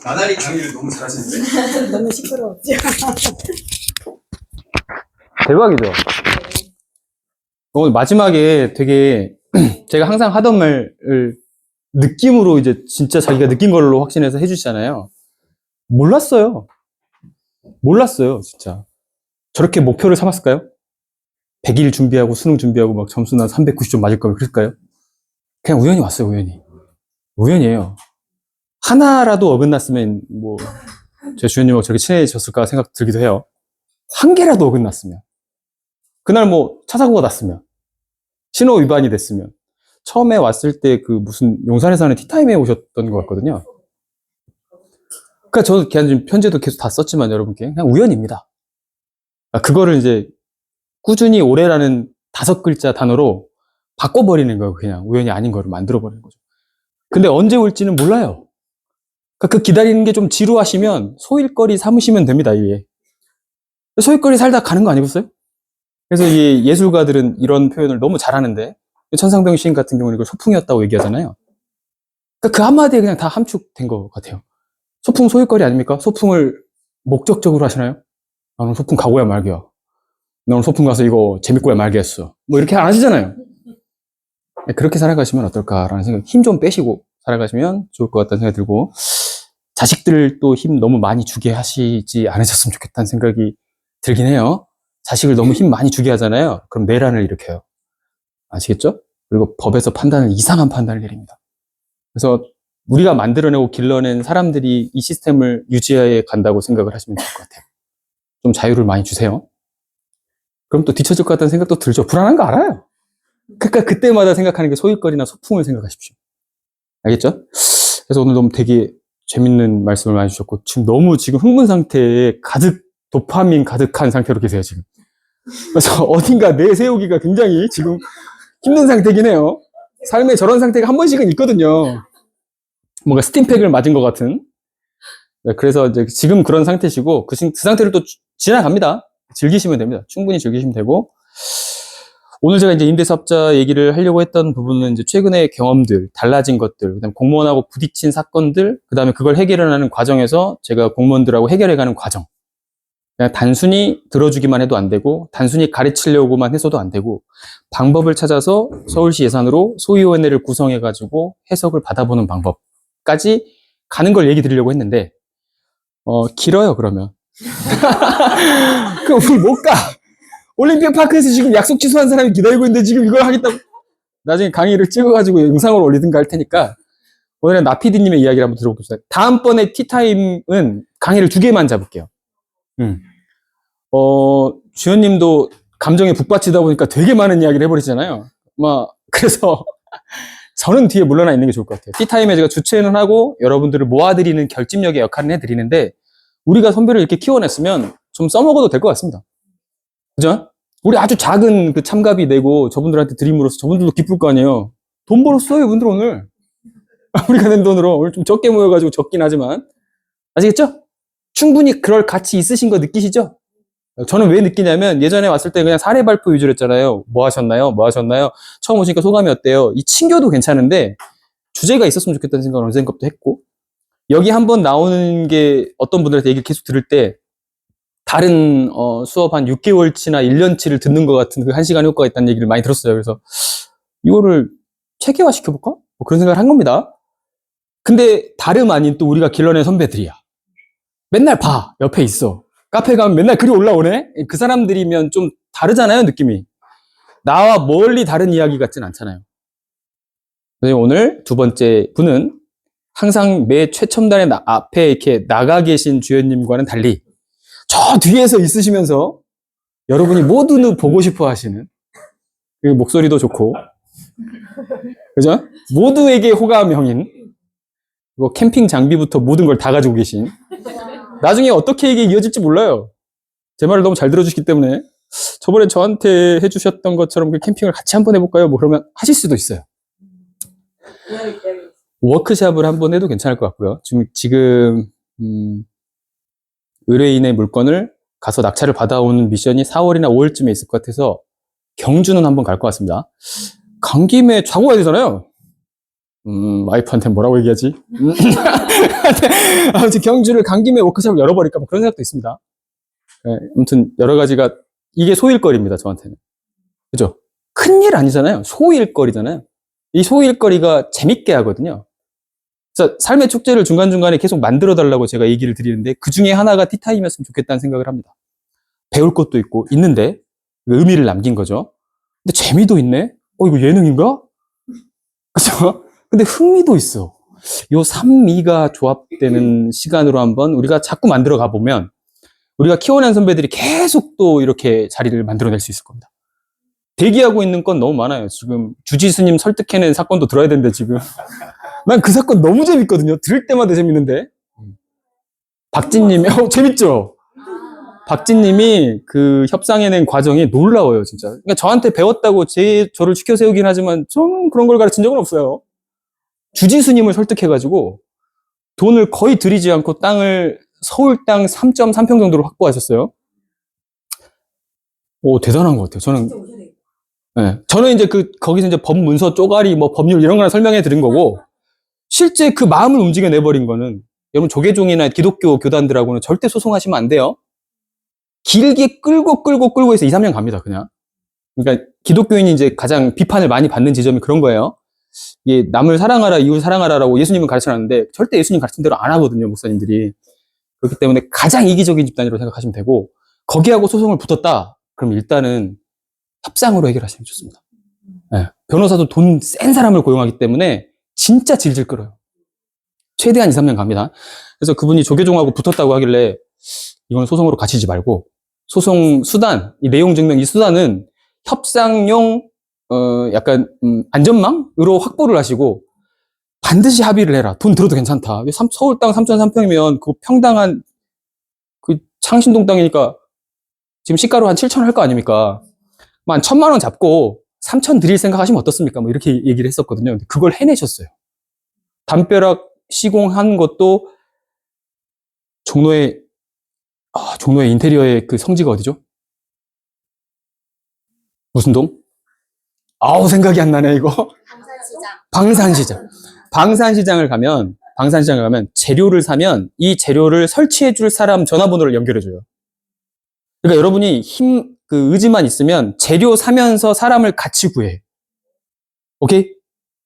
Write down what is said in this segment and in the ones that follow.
나날이 강의를 너무 잘하시는데? 너무 시끄러웠죠. 대박이죠? 오늘 마지막에 되게 제가 항상 하던 말을 느낌으로 이제 진짜 자기가 느낀 걸로 확신해서 해주시잖아요. 몰랐어요, 진짜. 저렇게 목표를 삼았을까요? 100일 준비하고 수능 준비하고 막 점수 난 390점 맞을 거면 그랬을까요? 그냥 우연히 왔어요, 우연이에요. 하나라도 어긋났으면 뭐 제 주연님하고 저렇게 친해졌을까 생각 들기도 해요. 한 개라도 어긋났으면, 그날 뭐 차 사고가 났으면, 신호 위반이 됐으면. 처음에 왔을 때 그 무슨 용산에서 하는 티타임에 오셨던 것 같거든요. 그러니까 저도 그냥 편지도 계속 다 썼지만 여러분께 그냥 우연입니다. 그거를 이제 꾸준히 오래라는 5글자 단어로 바꿔버리는 거예요. 그냥 우연이 아닌 거를 만들어버리는 거죠. 근데 언제 올지는 몰라요. 그러니까 그 기다리는 게 좀 지루하시면 소일거리 삼으시면 됩니다. 이게 소일거리 살다 가는 거 아니겠어요? 그래서 이 예술가들은 이런 표현을 너무 잘하는데, 천상병 시인 같은 경우는 이걸 소풍이었다고 얘기하잖아요. 그러니까 그 한마디에 그냥 다 함축된 것 같아요. 소풍 소일거리 아닙니까? 소풍을 목적적으로 하시나요? 나는 소풍 가고야 말게야. 나 오늘 소풍 가서 이거 재밌고야 말겠어. 뭐 이렇게 안 하시잖아요. 그렇게 살아가시면 어떨까라는 생각, 힘 좀 빼시고 살아가시면 좋을 것 같다는 생각이 들고, 자식들도 힘 너무 많이 주게 하시지 않으셨으면 좋겠다는 생각이 들긴 해요. 자식을 너무 힘 많이 주게 하잖아요. 그럼 내란을 일으켜요. 아시겠죠? 그리고 법에서 이상한 판단을 내립니다. 그래서 우리가 만들어내고 길러낸 사람들이 이 시스템을 유지해 간다고 생각을 하시면 좋을 것 같아요. 좀 자유를 많이 주세요. 그럼 또 뒤처질 것 같다는 생각도 들죠. 불안한 거 알아요. 그러니까 그때마다 생각하는 게 소일거리나 소풍을 생각하십시오. 알겠죠? 그래서 오늘 너무 되게 재밌는 말씀을 많이 주셨고, 지금 흥분 상태에 도파민 가득한 상태로 계세요, 지금. 그래서 어딘가 내세우기가 굉장히 지금 힘든 상태긴 해요. 삶에 저런 상태가 한 번씩은 있거든요. 뭔가 스팀팩을 맞은 것 같은. 그래서 이제 지금 그런 상태시고, 그 상태를 또 지나갑니다. 즐기시면 됩니다. 충분히 즐기시면 되고. 오늘 제가 이제 임대사업자 얘기를 하려고 했던 부분은 이제 최근의 경험들, 달라진 것들, 그다음에 공무원하고 부딪힌 사건들, 그다음에 그걸 해결하는 과정에서 제가 공무원들하고 해결해가는 과정. 그냥 단순히 들어주기만 해도 안 되고, 단순히 가르치려고만 해서도 안 되고, 방법을 찾아서 서울시 예산으로 소위원회를 구성해가지고 해석을 받아보는 방법까지 가는 걸 얘기 드리려고 했는데, 길어요, 그러면. 우리 못 가. 올림픽 파크에서 지금 약속 취소한 사람이 기다리고 있는데 지금 이걸 하겠다고. 나중에 강의를 찍어가지고 영상으로 올리든가 할 테니까, 오늘은 나피디님의 이야기를 한번 들어봅시다. 다음번에 티타임은 강의를 2개만 잡을게요. 주연님도 감정에 북받치다 보니까 되게 많은 이야기를 해버리잖아요. 그래서 저는 뒤에 물러나 있는 게 좋을 것 같아요. 티타임에 제가 주최는 하고 여러분들을 모아드리는 결집력의 역할을 해드리는데, 우리가 선배를 이렇게 키워냈으면 좀 써먹어도 될 것 같습니다. 그죠? 우리 아주 작은 그 참가비 내고 저분들한테 드림으로써 저분들도 기쁠 거 아니에요. 돈 벌었어요, 이분들 오늘. 우리가 낸 돈으로. 오늘 좀 적게 모여가지고 적긴 하지만. 아시겠죠? 충분히 그럴 가치 있으신 거 느끼시죠? 저는 왜 느끼냐면, 예전에 왔을 때 그냥 사례 발표 위주로 했잖아요. 뭐 하셨나요? 처음 오시니까 소감이 어때요? 이 친교도 괜찮은데 주제가 있었으면 좋겠다는 생각을 언젠가부터 했고, 여기 한번 나오는 게 어떤 분들한테 얘기를 계속 들을 때 다른 수업 한 6개월치나 1년치를 듣는 것 같은 그 1시간 효과가 있다는 얘기를 많이 들었어요. 그래서 이거를 체계화 시켜볼까? 뭐 그런 생각을 한 겁니다. 근데 다름 아닌 또 우리가 길러낸 선배들이야. 맨날 봐, 옆에 있어. 카페 가면 맨날 글이 올라오네? 그 사람들이면 좀 다르잖아요, 느낌이. 나와 멀리 다른 이야기 같진 않잖아요. 그래서 오늘 2번째 분은 항상 매 최첨단의 앞에 이렇게 나가 계신 주연님과는 달리 저 뒤에서 있으시면서 여러분이 모두 보고 싶어 하시는, 그 목소리도 좋고, 그죠? 모두에게 호감형인, 그리고 캠핑 장비부터 모든 걸 다 가지고 계신, 나중에 어떻게 이게 이어질지 몰라요. 제 말을 너무 잘 들어주시기 때문에, 저번에 저한테 해주셨던 것처럼 그 캠핑을 같이 한번 해볼까요? 뭐 그러면 하실 수도 있어요. 워크샵을 한번 해도 괜찮을 것 같고요. 지금 의뢰인의 물건을 가서 낙찰을 받아오는 미션이 4월이나 5월쯤에 있을 것 같아서 경주는 한번 갈 것 같습니다. 간 김에 자고 가야 되잖아요. 와이프한테 뭐라고 얘기하지? 아무튼 경주를 간 김에 워크숍을 열어버릴까 뭐 그런 생각도 있습니다. 네, 아무튼 여러 가지가 이게 소일거리입니다. 저한테는. 그죠? 큰일 아니잖아요. 소일거리잖아요. 이 소일거리가 재밌게 하거든요. 그래서 삶의 축제를 중간중간에 계속 만들어달라고 제가 얘기를 드리는데 그 중에 하나가 티타임이었으면 좋겠다는 생각을 합니다. 배울 것도 있고 있는데 의미를 남긴 거죠. 근데 재미도 있네? 이거 예능인가? 그죠? 근데 흥미도 있어. 요 삼미가 조합되는 시간으로 한번 우리가 자꾸 만들어 가보면 우리가 키워낸 선배들이 계속 또 이렇게 자리를 만들어낼 수 있을 겁니다. 대기하고 있는 건 너무 많아요. 지금 주지스님 설득해낸 사건도 들어야 되는데 지금. 난 그 사건 너무 재밌거든요. 들을 때마다 재밌는데. 박진님이, 재밌죠? 박진님이 그 협상해낸 과정이 놀라워요, 진짜. 그러니까 저한테 배웠다고 저를 지켜 세우긴 하지만 좀 그런 걸 가르친 적은 없어요. 주지스님을 설득해가지고 돈을 거의 들이지 않고 땅을 서울 땅 3.3평 정도로 확보하셨어요. 오, 대단한 것 같아요. 저는 이제 거기서 이제 법문서 쪼가리, 뭐 법률 이런 거나 설명해 드린 거고, 실제 그 마음을 움직여내버린 거는, 여러분 조계종이나 기독교 교단들하고는 절대 소송하시면 안 돼요. 길게 끌고 해서 2, 3년 갑니다, 그냥. 그러니까 기독교인이 이제 가장 비판을 많이 받는 지점이 그런 거예요. 이게 남을 사랑하라, 이웃 사랑하라라고 예수님은 가르쳐놨는데, 절대 예수님 가르친 대로 안 하거든요, 목사님들이. 그렇기 때문에 가장 이기적인 집단이라고 생각하시면 되고, 거기하고 소송을 붙었다? 그럼 일단은 협상으로 해결하시면 좋습니다. 네. 변호사도 돈 센 사람을 고용하기 때문에 진짜 질질 끌어요. 최대한 2, 3년 갑니다. 그래서 그분이 조계종하고 붙었다고 하길래 이건 소송으로 가시지 말고 소송 수단, 이 내용 증명 이 수단은 협상용 약간 안전망으로 확보를 하시고 반드시 합의를 해라. 돈 들어도 괜찮다. 서울 땅 3.3평이면 그 평당한 그 창신동 땅이니까 지금 시가로 한 7천 할 거 아닙니까? 한 1,000만 원 잡고 3천 드릴 생각 하시면 어떻습니까? 뭐 이렇게 얘기를 했었거든요. 근데 그걸 해내셨어요. 담벼락 시공한 것도 종로의 인테리어의 그 성지가 어디죠? 무슨 동? 생각이 안 나네, 이거. 방산시장을 가면 재료를 사면 이 재료를 설치해줄 사람 전화번호를 연결해줘요. 그러니까 여러분이 의지만 있으면 재료 사면서 사람을 같이 구해. 오케이?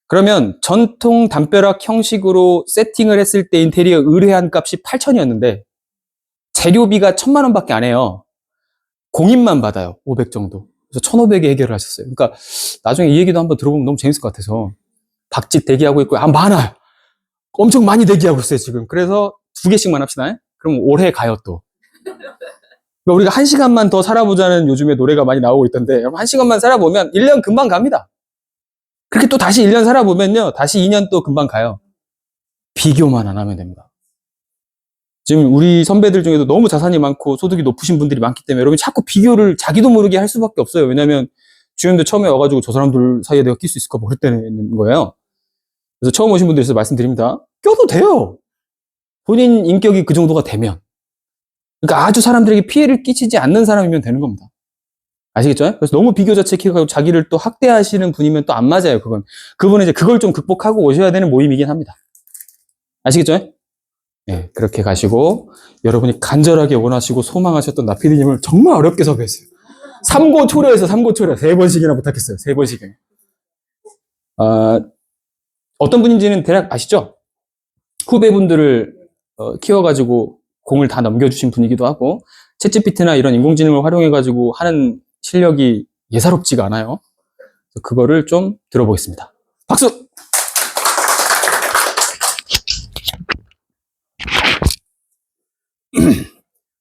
그러면 전통 담벼락 형식으로 세팅을 했을 때 인테리어 의뢰한 값이 8,000이었는데 재료비가 1,000만 원밖에 안 해요. 공인만 받아요. 500 정도. 그래서 1,500에 해결을 하셨어요. 그러니까 나중에 이 얘기도 한번 들어보면 너무 재밌을 것 같아서 박짓 대기하고 있고 많아요. 엄청 많이 대기하고 있어요, 지금. 그래서 2개씩만 합시다. 그럼 올해 가요, 또. 그러니까 우리가 1시간만 더 살아보자는 요즘에 노래가 많이 나오고 있던데 1시간만 살아보면 1년 금방 갑니다. 그렇게 또 다시 1년 살아보면요. 다시 2년 또 금방 가요. 비교만 안 하면 됩니다. 지금 우리 선배들 중에도 너무 자산이 많고 소득이 높으신 분들이 많기 때문에 여러분이 자꾸 비교를 자기도 모르게 할 수밖에 없어요. 왜냐하면 주연도 처음에 와가지고 저 사람들 사이에 내가 낄 수 있을까 모르겠다는 거예요. 그래서 처음 오신 분들 있어서 말씀드립니다. 껴도 돼요. 본인 인격이 그 정도가 되면. 그러니까 아주 사람들에게 피해를 끼치지 않는 사람이면 되는 겁니다. 아시겠죠? 그래서 너무 비교 자책해가지고 자기를 또 학대하시는 분이면 또 안 맞아요, 그건. 그분은 이제 그걸 좀 극복하고 오셔야 되는 모임이긴 합니다. 아시겠죠? 네, 그렇게 가시고, 여러분이 간절하게 원하시고 소망하셨던 나피디님을 정말 어렵게 섭외했어요. 삼고초려해서 3번씩이나 부탁했어요. 3번씩이나. 어떤 분인지는 대략 아시죠? 후배분들을 키워가지고 공을 다 넘겨주신 분이기도 하고, 챗GPT나 이런 인공지능을 활용해가지고 하는 실력이 예사롭지가 않아요. 그거를 좀 들어보겠습니다. 박수!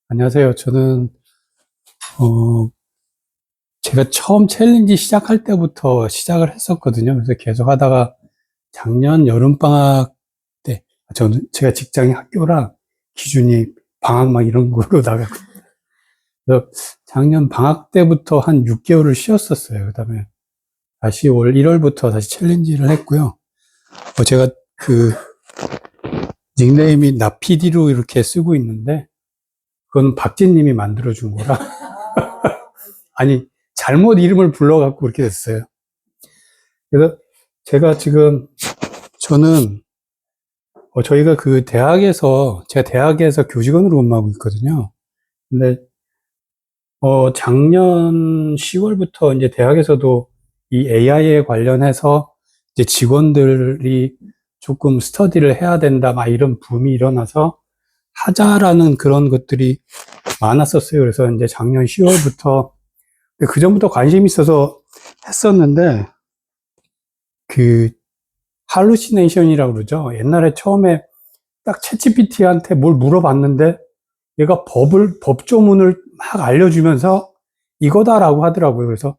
안녕하세요. 저는 제가 처음 챌린지 시작할 때부터 시작을 했었거든요. 그래서 계속 하다가 작년 여름방학 때, 제가 직장이 학교라 기준이 방학 막 이런 거로 나갔거든요. 그래서 작년 방학 때부터 한 6개월을 쉬었었어요. 그 다음에 다시 올 1월부터 다시 챌린지를 했고요. 제가 닉네임이 나피디로 이렇게 쓰고 있는데, 그건 박진님이 만들어준 거라. 아니, 잘못 이름을 불러갖고 그렇게 됐어요. 그래서 제가 지금 저는 저희가 그 대학에서 제가 대학에서 교직원으로 근무하고 있거든요. 근데 작년 10월부터 이제 대학에서도 이 AI에 관련해서 이제 직원들이 조금 스터디를 해야 된다, 막 이런 붐이 일어나서 하자라는 그런 것들이 많았었어요. 그래서 이제 작년 10월부터, 그 전부터 관심이 있어서 했었는데, 그, 할루시네이션이라고 그러죠. 옛날에 처음에 딱 챗GPT한테 뭘 물어봤는데, 얘가 법조문을 막 알려주면서 이거다라고 하더라고요. 그래서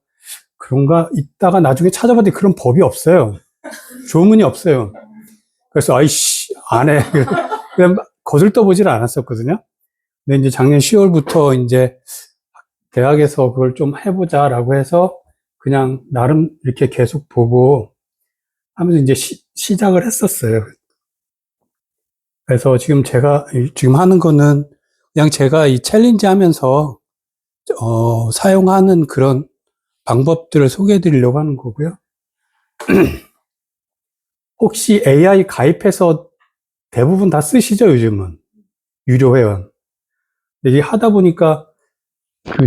그런가? 이따가 나중에 찾아봤더니 그런 법이 없어요. 조문이 없어요. 그래서 아이씨, 안 해. 그냥 거들떠보질 않았었거든요. 근데 이제 작년 10월부터 이제 대학에서 그걸 좀 해보자라고 해서 그냥 나름 이렇게 계속 보고 하면서 이제 시작을 했었어요. 그래서 지금 제가 지금 하는 거는 그냥 제가 이 챌린지 하면서 사용하는 그런 방법들을 소개해 드리려고 하는 거고요. 혹시 AI 가입해서 대부분 다 쓰시죠, 요즘은? 유료 회원. 이게 하다 보니까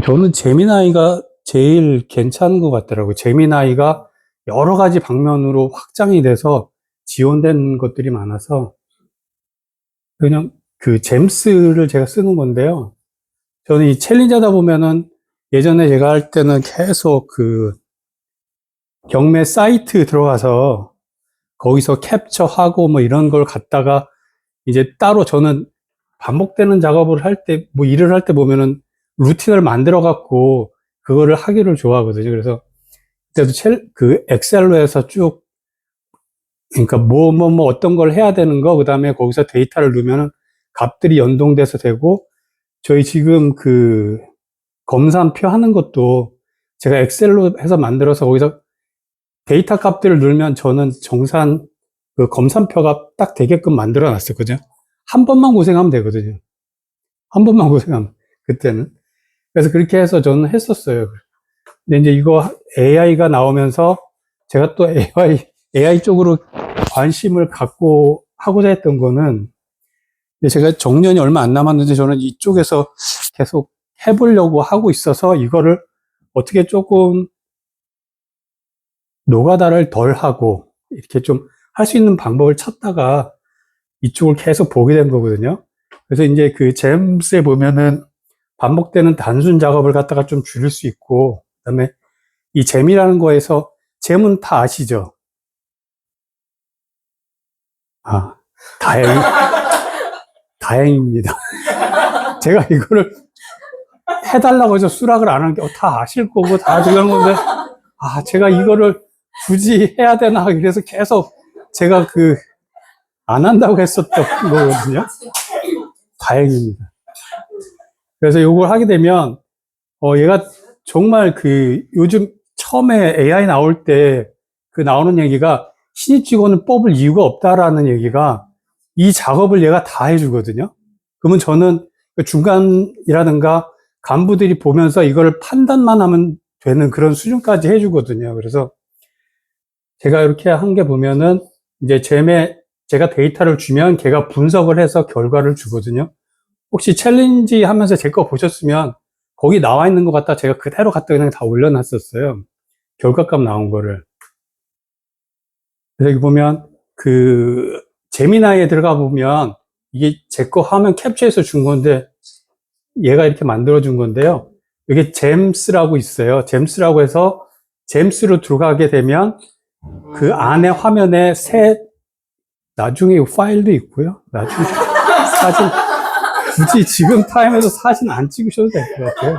저는 제미나이가 제일 괜찮은 것 같더라고요. 제미나이가 여러 가지 방면으로 확장이 돼서 지원된 것들이 많아서 그냥 그 잼스를 제가 쓰는 건데요. 저는 이 챌린지 하다 보면은 예전에 제가 할 때는 계속 그 경매 사이트 들어가서 거기서 캡처하고 뭐 이런 걸 갖다가 이제 따로 저는 반복되는 작업을 할 때, 뭐 일을 할 때 보면은 루틴을 만들어 갖고 그거를 하기를 좋아하거든요. 그래서 그때도 그 엑셀로 해서 쭉, 그러니까 뭐 어떤 걸 해야 되는 거, 그 다음에 거기서 데이터를 넣으면은 값들이 연동돼서 되고, 저희 지금 그 검산표 하는 것도 제가 엑셀로 해서 만들어서 거기서 데이터 값들을 넣으면 저는 정산 그 검산표가 딱 되게끔 만들어 놨었거든요. 한 번만 고생하면 되거든요. 한 번만 고생하면, 그때는. 그래서 그렇게 해서 저는 했었어요. 근데 이제 이거 AI가 나오면서 제가 또 AI 쪽으로 관심을 갖고 하고자 했던 거는 제가 정년이 얼마 안 남았는데 저는 이쪽에서 계속 해보려고 하고 있어서 이거를 어떻게 조금 노가다를 덜 하고 이렇게 좀 할 수 있는 방법을 찾다가 이쪽을 계속 보게 된 거거든요. 그래서 이제 그 잼스에 보면은 반복되는 단순 작업을 갖다가 좀 줄일 수 있고, 그 다음에 이 잼이라는 거에서 잼은 다 아시죠? 아, 다행입니다. 제가 이거를 해달라고 해서 수락을 안 한 게 다 아실 거고 다 그런 건데, 제가 이거를 굳이 해야 되나, 그래서 계속 제가 안 한다고 했었던 거거든요. 다행입니다. 그래서 이걸 하게 되면, 얘가 정말 요즘 처음에 AI 나올 때 나오는 얘기가 신입 직원을 뽑을 이유가 없다라는 얘기가 이 작업을 얘가 다 해주거든요. 그러면 저는 중간이라든가 간부들이 보면서 이거를 판단만 하면 되는 그런 수준까지 해주거든요. 그래서 제가 이렇게 한 게 보면은 이제 잼에 제가 데이터를 주면 걔가 분석을 해서 결과를 주거든요. 혹시 챌린지 하면서 제 거 보셨으면 거기 나와 있는 것 같다 제가 그대로 갖다 그냥 다 올려놨었어요. 결과값 나온 거를. 그래서 여기 보면 제미나이에 들어가 보면 이게 제 거 화면 캡처해서 준 건데 얘가 이렇게 만들어 준 건데요. 여기 잼스라고 있어요. 잼스라고 해서 잼스로 들어가게 되면 그 안에 화면에 나중에 파일도 있고요. 나중에 사진, 굳이 지금 타임에서 사진 안 찍으셔도 될 것 같아요.